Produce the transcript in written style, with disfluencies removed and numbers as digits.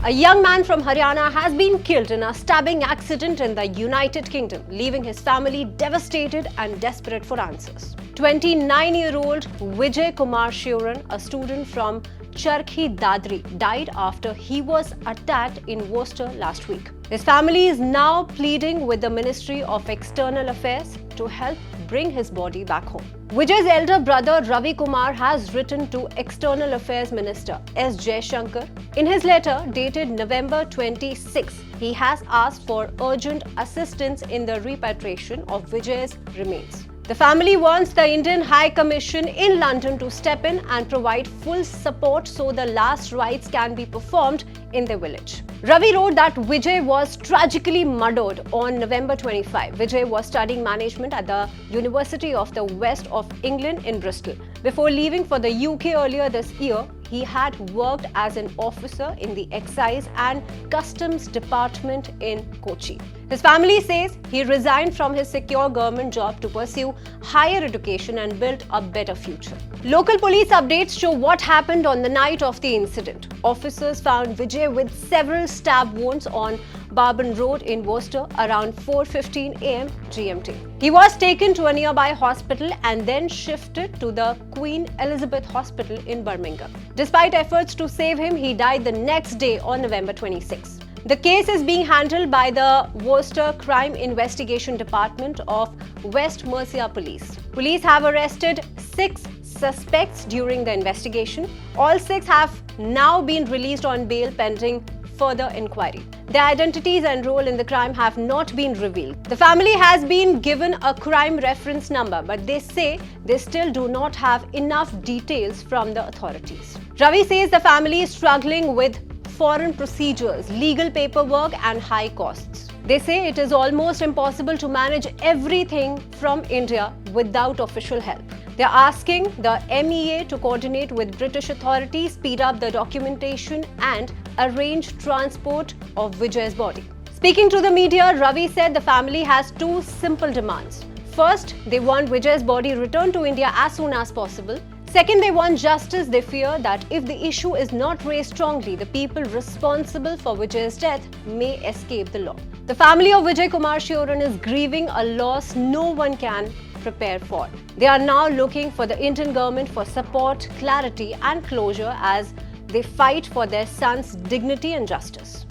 A young man from Haryana has been killed in a stabbing accident in the United Kingdom, leaving his family devastated and desperate for answers. 29-year-old Vijay Kumar Shiran, a student from Charkhi Dadri, died after he was attacked in Worcester last week. His family is now pleading with the Ministry of External Affairs to help bring his body back home. Vijay's elder brother Ravi Kumar has written to External Affairs Minister S. Jaishankar. In his letter dated November 26, he has asked for urgent assistance in the repatriation of Vijay's remains. The family wants the Indian High Commission in London to step in and provide full support so the last rites can be performed in their village. Ravi wrote that Vijay was tragically murdered on November 25. Vijay was studying management at the University of the West of England in Bristol. Before leaving for the UK earlier this year, he had worked as an officer in the Excise and Customs Department in Kochi. His family says he resigned from his secure government job to pursue higher education and build a better future. Local police updates show what happened on the night of the incident. Officers found Vijay with several stab wounds on Barban Road in Worcester around 4:15 am GMT. He was taken to a nearby hospital and then shifted to the Queen Elizabeth Hospital in Birmingham. Despite efforts to save him, he died the next day on November 26. The case is being handled by the Worcester Crime Investigation Department of West Mercia Police. Police have arrested 6 suspects during the investigation. All 6 have now been released on bail pending further inquiry. Their identities and role in the crime have not been revealed. The family has been given a crime reference number, but they say they still do not have enough details from the authorities. Ravi says the family is struggling with foreign procedures, legal paperwork and high costs. They say it is almost impossible to manage everything from India without official help. They are asking the MEA to coordinate with British authorities, speed up the documentation and arrange transport of Vijay's body. Speaking to the media, Ravi said the family has 2 simple demands. First, they want Vijay's body returned to India as soon as possible. Second, they want justice. They fear that if the issue is not raised strongly, the people responsible for Vijay's death may escape the law. The family of Vijay Kumar Shiran is grieving a loss no one can prepare for. They are now looking for the Indian government for support, clarity and closure as they fight for their son's dignity and justice.